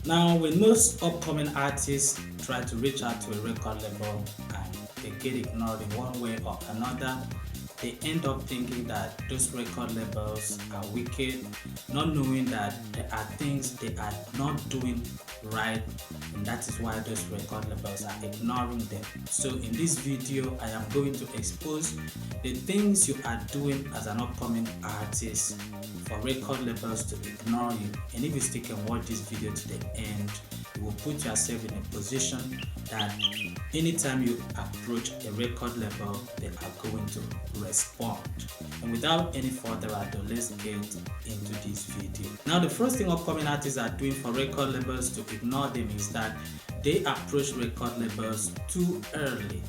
Now, when most upcoming artists try to reach out to a record label and they get ignored in one way or another, they end up thinking that those record labels are wicked, not knowing that there are things they are not doing right, and that is why those record labels are ignoring them. So in this video, I am going to expose the things you are doing as an upcoming artist for record labels to ignore you. And if you stick and watch this video to the end, you will put yourself in a position that anytime you approach a record label, they are going to respond. And without any further ado, let's get into this video. Now, the first thing upcoming artists are doing for record labels to ignore them is that they approach record labels too early.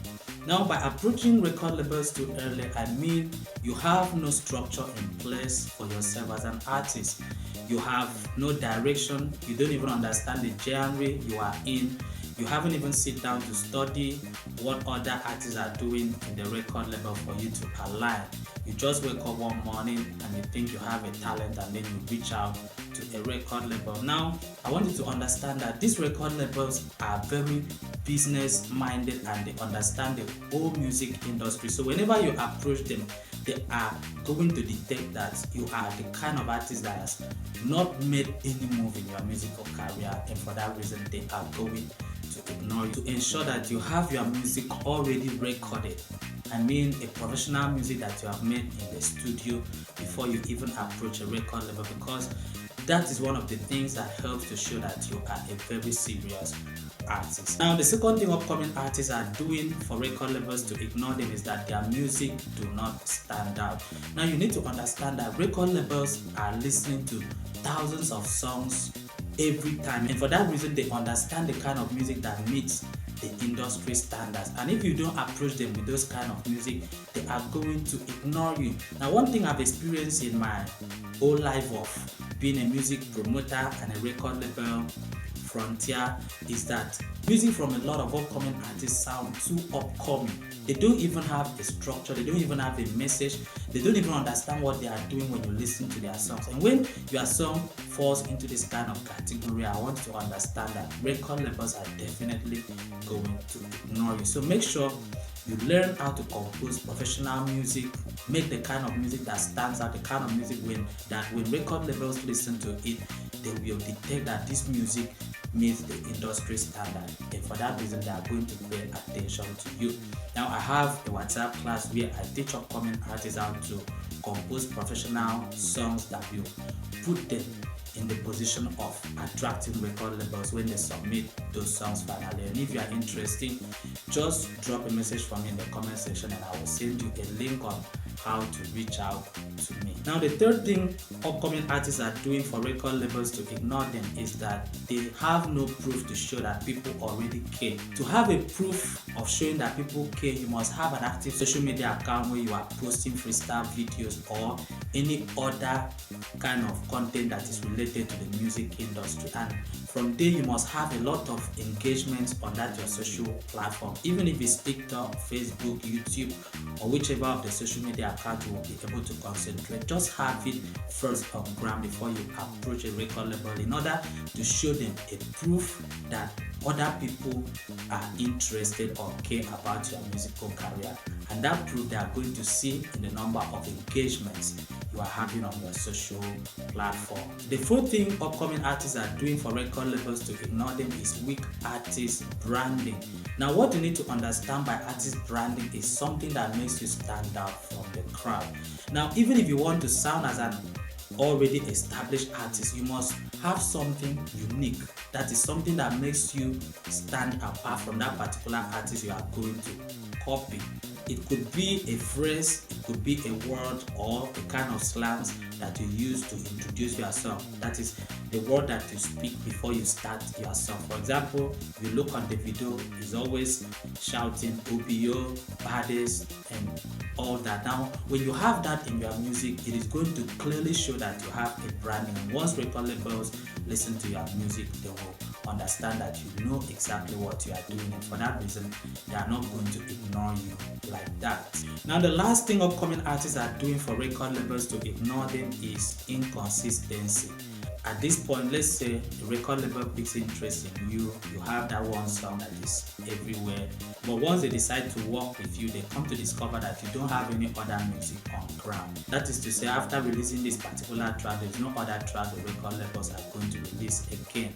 Now, by approaching record labels too early, I mean you have no structure in place for yourself as an artist. You have no direction. You don't even understand the genre you are in. You haven't even sit down to study what other artists are doing in the record label for you to align. You just wake up one morning and you think you have a talent, and then you reach out to a record label. Now, I want you to understand that these record labels are very business minded and they understand the whole music industry. So whenever you approach them, they are going to detect that you are the kind of artist that has not made any move in your musical career, and for that reason they are going to ignore you, to ensure that you have your music already recorded. I mean a professional music that you have made in the studio before you even approach a record label, because that is one of the things that helps to show that you are a very serious artist. Now, the second thing upcoming artists are doing for record labels to ignore them is that their music do not stand out. Now, you need to understand that record labels are listening to thousands of songs every time, and for that reason they understand the kind of music that meets the industry standards. And if you don't approach them with those kind of music, they are going to ignore you. Now, one thing I've experienced in my whole life of being a music promoter and a record label frontier is that music from a lot of upcoming artists sound too upcoming. They don't even have a structure, they don't even have a message, they don't even understand what they are doing when you listen to their songs. And when your song falls into this kind of category, I want you to understand that record labels are definitely going to ignore you. So make sure you learn how to compose professional music, make the kind of music that stands out, the kind of music when record labels listen to it, they will detect that this music meets the industry standard, and for that reason they are going to pay attention to you. Now, I have a WhatsApp class where I teach upcoming artists how to compose professional songs that will put them in the position of attracting record labels when they submit those songs finally. And if you are interested, just drop a message for me in the comment section and I will send you a link on how to reach out to me. Now, the third thing upcoming artists are doing for record labels to ignore them is that they have no proof to show that people already care. To have a proof of showing that people care, you must have an active social media account where you are posting freestyle videos or any other kind of content that is related to the music industry. And from there, you must have a lot of engagement on that your social platform, even if it's TikTok, Facebook, YouTube, or whichever of the social media account you will be able to concentrate. Just have it first on ground before you approach a record label, in order to show them a proof that other people are interested or care about your musical career, and that proof they are going to see in the number of engagements you are having on your social platform. The fourth thing upcoming artists are doing for record labels to ignore them is weak artist branding. Now, what you need to understand by artist branding is something that makes you stand out from the crowd. Now, even if you want to sound as an already established artist, you must have something unique. That is something that makes you stand apart from that particular artist you are going to copy. It could be a phrase, it could be a word, or a kind of slangs that you use to introduce your song. That is the word that you speak before you start your song. For example, if you look on the video, he's always shouting OBO, baddest, and all that. Now, when you have that in your music, it is going to clearly show that you have a branding. And once record labels listen to your music, they will understand that you know exactly what you are doing, and for that reason they are not going to ignore you like that. Now, the last thing upcoming artists are doing for record labels to ignore them is inconsistency. at this point, let's say the record label picks interest in you, you have that one song that is everywhere, but once they decide to work with you, they come to discover that you don't have any other music on ground. That is to say, after releasing this particular track, there's no other track the record labels are going to release again.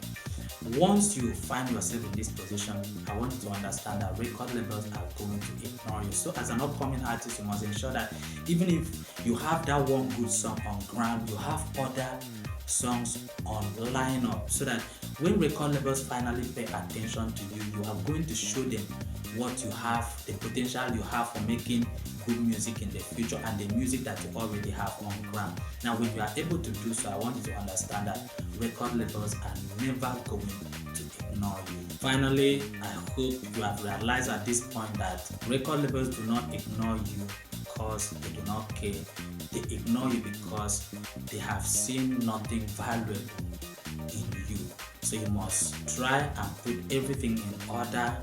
Once you find yourself in this position, I want you to understand that record labels are going to ignore you. So as an upcoming artist, you must ensure that even if you have that one good song on ground, you have other songs on lineup, so that when record labels finally pay attention to you, you are going to show them what you have, the potential you have for making good music in the future, and the music that you already have on ground. Now, when you are able to do so, I want you to understand that record labels are never going to ignore you. Finally, I hope you have realized at this point that record labels do not ignore you because they do not care. They ignore you because they have seen nothing valuable in you. So you must try and put everything in order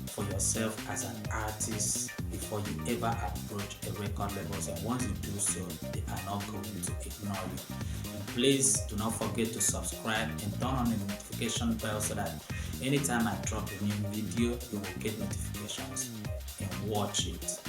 for yourself as an artist before you ever approach a record label. And once you do so, they are not going to ignore you. And please do not forget to subscribe and turn on the notification bell so that anytime I drop a new video, you will get notifications and watch it.